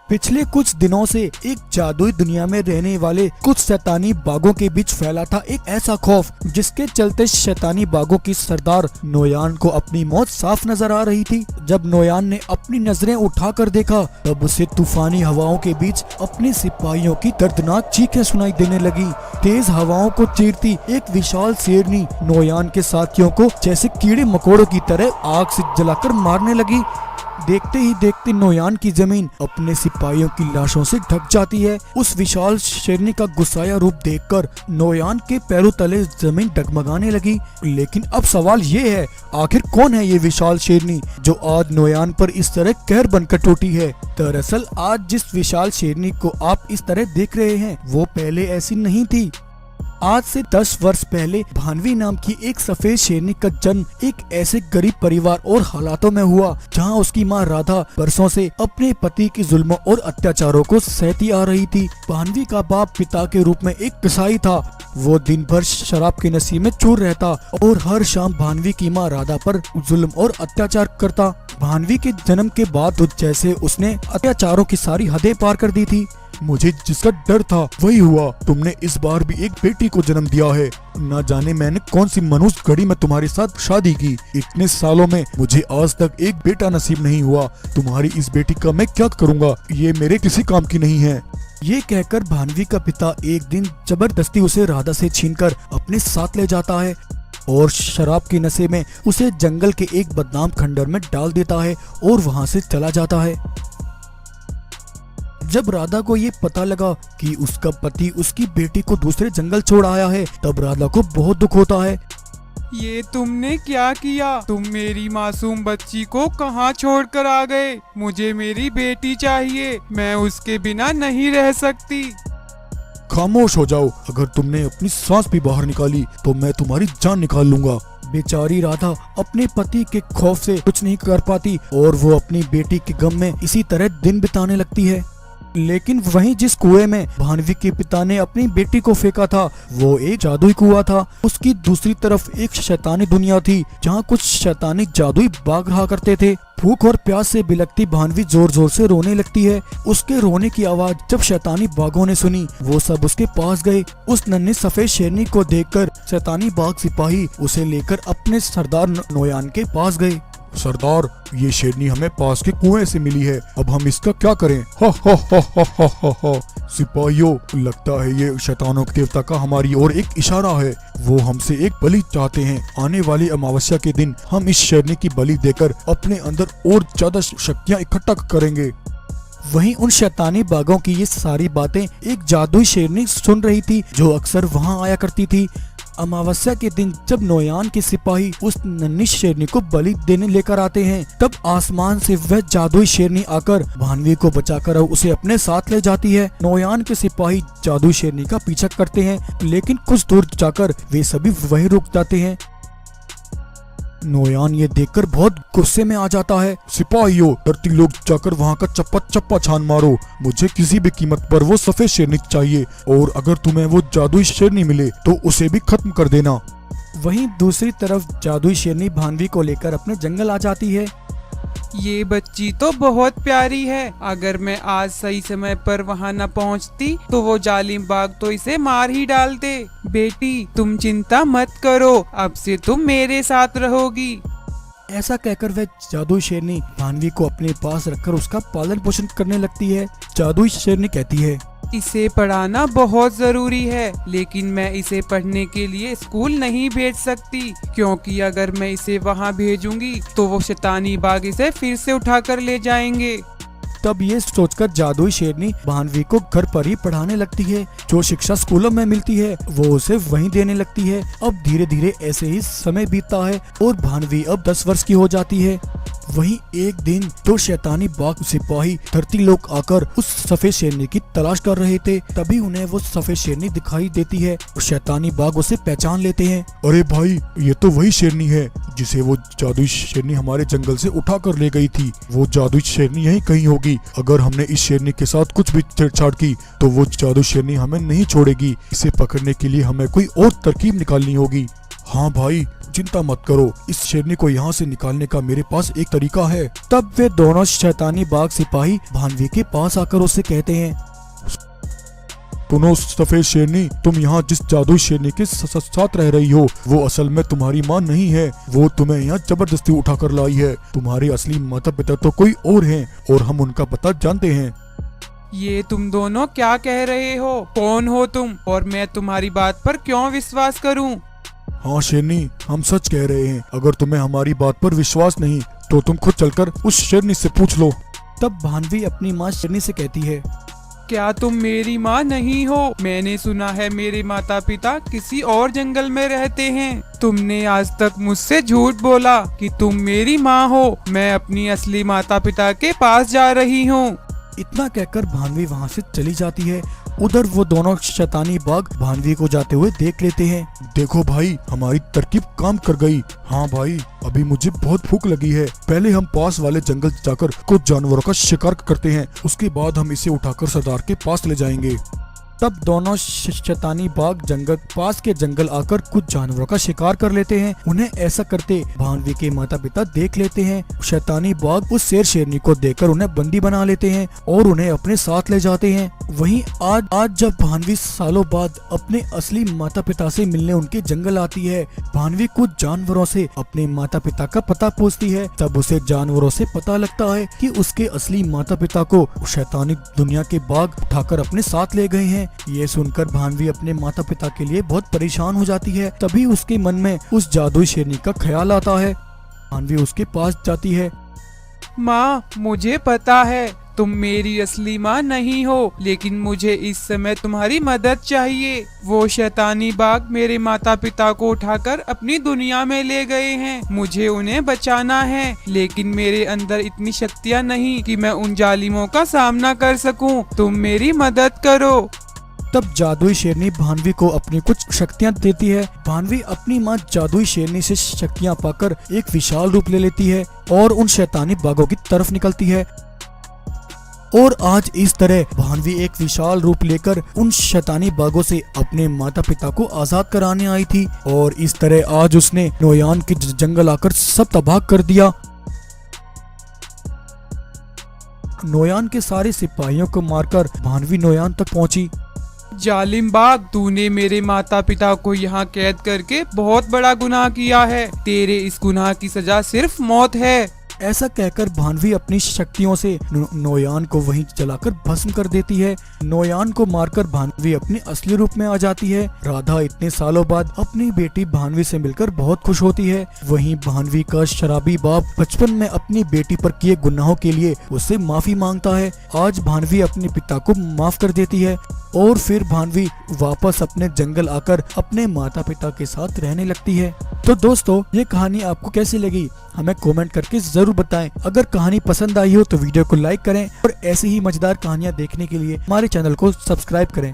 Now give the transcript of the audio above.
पिछले कुछ दिनों से एक जादुई दुनिया में रहने वाले कुछ शैतानी बागों के बीच फैला था एक ऐसा खौफ जिसके चलते शैतानी बागों की सरदार नोयान को अपनी मौत साफ नजर आ रही थी। जब नोयान ने अपनी नजरें उठाकर देखा तब उसे तूफानी हवाओं के बीच अपने सिपाहियों की दर्दनाक चीखें सुनाई देने लगी। तेज हवाओं को चीरती एक विशाल शेरनी नोयान के साथियों को जैसे कीड़े मकोड़ों की तरह आग से जलाकर मारने लगी। देखते ही देखते नोयान की जमीन अपने सिपाहियों की लाशों से ढक जाती है। उस विशाल शेरनी का गुस्साया रूप देखकर नोयान के पैरों तले जमीन डगमगाने लगी। लेकिन अब सवाल ये है, आखिर कौन है ये विशाल शेरनी जो आज नोयान पर इस तरह कहर बनकर टूटी है। दरअसल आज जिस विशाल शेरनी को आप इस तरह देख रहे हैं वो पहले ऐसी नहीं थी। आज से 10 वर्ष पहले भानवी नाम की एक सफेद शेरनी का जन्म एक ऐसे गरीब परिवार और हालातों में हुआ जहां उसकी मां राधा बरसों से अपने पति के जुल्मों और अत्याचारों को सहती आ रही थी। भानवी का बाप पिता के रूप में एक कसाई था। वो दिन भर शराब के नशे में चूर रहता और हर शाम भानवी की मां राधा पर जुल्म और अत्याचार करता। भानवी के जन्म के बाद जैसे उसने अत्याचारों की सारी हदें पार कर दी थी। मुझे जिसका डर था वही हुआ। तुमने इस बार भी एक बेटी को जन्म दिया है। न जाने मैंने कौन सी मनुष्य घड़ी में तुम्हारे साथ शादी की। इतने सालों में मुझे आज तक एक बेटा नसीब नहीं हुआ। तुम्हारी इस बेटी का मैं क्या करूँगा, ये मेरे किसी काम की नहीं है। ये कहकर भानवी का पिता एक दिन जबरदस्ती उसे राधा से छीनकर अपने साथ ले जाता है और शराब के नशे में उसे जंगल के एक बदनाम खंडर में डाल देता है और वहाँ से चला जाता है। जब राधा को ये पता लगा कि उसका पति उसकी बेटी को दूसरे जंगल छोड़ आया है तब राधा को बहुत दुख होता है। ये तुमने क्या किया? तुम मेरी मासूम बच्ची को कहाँ छोड़कर आ गए? मुझे मेरी बेटी चाहिए, मैं उसके बिना नहीं रह सकती। खामोश हो जाओ, अगर तुमने अपनी सांस भी बाहर निकाली तो मैं तुम्हारी जान निकाल लूंगा। बेचारी राधा अपने पति के खौफ से कुछ नहीं कर पाती और वो अपनी बेटी के गम में इसी तरह दिन बिताने लगती है। लेकिन वहीं जिस कुएं में भानवी के पिता ने अपनी बेटी को फेंका था वो एक जादुई कुआं था। उसकी दूसरी तरफ एक शैतानी दुनिया थी जहां कुछ शैतानी जादुई बाग रहा करते थे। भूख और प्यास से बिलखती भानवी जोर जोर से रोने लगती है। उसके रोने की आवाज जब शैतानी बागों ने सुनी वो सब उसके पास गए। उस नन्ही सफेद शेरनी को देखकर शैतानी बाग सिपाही उसे लेकर अपने सरदार नोयान के पास गए। सरदार, ये शेरनी हमें पास के कुएं से मिली है, अब हम इसका क्या करें? हा हा हा हा हा हा हा। सिपाहियों, लगता है ये शैतानों के देवता का हमारी ओर एक इशारा है। वो हमसे एक बलि चाहते हैं। आने वाली अमावस्या के दिन हम इस शेरनी की बलि देकर अपने अंदर और ज्यादा शक्तियाँ इकट्ठा करेंगे। वहीं उन शैतानी बागों की ये सारी बातें एक जादुई शेरनी सुन रही थी जो अक्सर वहाँ आया करती थी। अमावस्या के दिन जब नोयान के सिपाही उस नन्ही शेरनी को बलि देने लेकर आते हैं तब आसमान से वह जादुई शेरनी आकर भानवी को बचाकर उसे अपने साथ ले जाती है। नोयान के सिपाही जादुई शेरनी का पीछा करते हैं लेकिन कुछ दूर जाकर वे सभी वहीं रुक जाते हैं। नोयान ये देखकर बहुत गुस्से में आ जाता है। सिपाहियों, डरती लोग जाकर वहाँ का चप्पा चप्पा छान मारो। मुझे किसी भी कीमत पर वो सफेद शेरनी चाहिए और अगर तुम्हें वो जादुई शेरनी मिले तो उसे भी खत्म कर देना। वहीं दूसरी तरफ जादुई शेरनी भानवी को लेकर अपने जंगल आ जाती है। ये बच्ची तो बहुत प्यारी है। अगर मैं आज सही समय पर वहाँ न पहुँचती तो वो जालिम बाग तो इसे मार ही डालते। बेटी, तुम चिंता मत करो, अब से तुम मेरे साथ रहोगी। ऐसा कहकर वह जादुई शेरनी भानवी को अपने पास रखकर उसका पालन पोषण करने लगती है। जादुई शेरनी कहती है, इसे पढ़ाना बहुत जरूरी है, लेकिन मैं इसे पढ़ने के लिए स्कूल नहीं भेज सकती क्योंकि अगर मैं इसे वहाँ भेजूंगी तो वो शैतानी बाग इसे फिर से उठाकर ले जाएंगे। तब ये सोचकर जादुई शेरनी भानवी को घर पर ही पढ़ाने लगती है। जो शिक्षा स्कूलों में मिलती है वो उसे वहीं देने लगती है। अब धीरे धीरे ऐसे ही समय बीतता है और भानवी अब 10 वर्ष की हो जाती है। वहीं एक दिन दो शैतानी बाग सिपाही धरती लोक आकर उस सफेद शेरनी की तलाश कर रहे थे। तभी उन्हें वो सफेद शेरनी दिखाई देती है और शैतानी बाग उसे पहचान लेते हैं। अरे भाई, ये तो वही शेरनी है जिसे वो जादुई शेरनी हमारे जंगल से उठा कर ले गई थी। वो जादुई शेरनी यहीं कहीं होगी। अगर हमने इस शेरनी के साथ कुछ भी छेड़छाड़ की तो वो जादुई शेरनी हमें नहीं छोड़ेगी। इसे पकड़ने के लिए हमें कोई और तरकीब निकालनी होगी। हाँ भाई, चिंता मत करो, इस शेरनी को यहाँ से निकालने का मेरे पास एक तरीका है। तब वे दोनों शैतानी बाग सिपाही भानवी के पास आकर उससे कहते हैं, सुनो सफेद शेरनी, तुम यहाँ जिस जादुई शेरनी के साथ रह रही हो वो असल में तुम्हारी माँ नहीं है, वो तुम्हें यहाँ जबरदस्ती उठा कर लाई है। तुम्हारे असली माता पिता तो कोई और हैं और हम उनका पता जानते हैं। ये तुम दोनों क्या कह रहे हो? कौन हो तुम और मैं तुम्हारी बात पर क्यों विश्वास करूं? हाँ शेरनी, हम सच कह रहे हैं। अगर तुम्हें हमारी बात पर विश्वास नहीं तो तुम खुद चलकर उस शेरनी से पूछ लो। तब भानवी अपनी माँ शेरनी से कहती है, क्या तुम मेरी माँ नहीं हो? मैंने सुना है मेरे माता पिता किसी और जंगल में रहते हैं। तुमने आज तक मुझसे झूठ बोला कि तुम मेरी माँ हो। मैं अपनी असली माता पिता के पास जा रही हूँ। इतना कहकर भानवी वहाँ से चली जाती है। उधर वो दोनों शैतानी बाग भानवी को जाते हुए देख लेते हैं। देखो भाई, हमारी तरकीब काम कर गई। हाँ भाई, अभी मुझे बहुत भूख लगी है। पहले हम पास वाले जंगल जाकर कुछ जानवरों का शिकार करते हैं, उसके बाद हम इसे उठाकर सरदार के पास ले जाएंगे। तब दोनों शैतानी बाग जंगल पास के जंगल आकर कुछ जानवरों का शिकार कर लेते हैं। उन्हें ऐसा करते भानवी के माता पिता देख लेते हैं। शैतानी बाग उस शेर शेरनी को देखकर उन्हें बंदी बना लेते हैं और उन्हें अपने साथ ले जाते हैं। वहीं आज जब भानवी सालों बाद अपने असली माता पिता से मिलने उनके जंगल आती है, भानवी कुछ जानवरों से अपने माता पिता का पता पूछती है। तब उसे जानवरों से पता लगता है कि उसके असली माता पिता को शैतानी दुनिया के बाग उठाकर अपने साथ ले गए हैं। ये सुनकर भानवी अपने माता पिता के लिए बहुत परेशान हो जाती है। तभी उसके मन में उस जादुई शेरनी का ख्याल आता है। भानवी उसके पास जाती है। माँ, मुझे पता है तुम मेरी असली माँ नहीं हो, लेकिन मुझे इस समय तुम्हारी मदद चाहिए। वो शैतानी बाग मेरे माता पिता को उठाकर अपनी दुनिया में ले गए हैं। मुझे उन्हें बचाना है, लेकिन मेरे अंदर इतनी शक्तियाँ नहीं कि मैं उन जालिमों का सामना कर सकूं। तुम मेरी मदद करो। तब जादुई शेरनी भानवी को अपनी कुछ शक्तियां देती है। भानवी अपनी माँ जादुई शेरनी से शक्तियां पाकर एक विशाल रूप ले लेती है और उन शैतानी बागों की तरफ निकलती है। और आज इस तरह भानवी एक विशाल रूप लेकर उन शैतानी बागों से अपने माता पिता को आजाद कराने आई थी। और इस तरह आज उसने नोयान के जंगल आकर सब तबाह कर दिया। नोयान के सारे सिपाहियों को मारकर भानवी नोयान तक पहुंची। जालिम बाग, तूने मेरे माता पिता को यहाँ कैद करके बहुत बड़ा गुनाह किया है। तेरे इस गुनाह की सजा सिर्फ मौत है। ऐसा कहकर भानवी अपनी शक्तियों से नोयान को वहीं जलाकर भस्म कर देती है। नोयान को मारकर भानवी अपने असली रूप में आ जाती है। राधा इतने सालों बाद अपनी बेटी भानवी से मिलकर बहुत खुश होती है। वहीं भानवी का शराबी बाप बचपन में अपनी बेटी पर किए गुनाहों के लिए उससे माफी मांगता है। आज भानवी अपने पिता को माफ कर देती है और फिर भानवी वापस अपने जंगल आकर अपने माता पिता के साथ रहने लगती है। तो दोस्तों, ये कहानी आपको कैसी लगी हमें कमेंट करके जरूर बताएं। अगर कहानी पसंद आई हो तो वीडियो को लाइक करें और ऐसी ही मजेदार कहानियां देखने के लिए हमारे चैनल को सब्सक्राइब करें।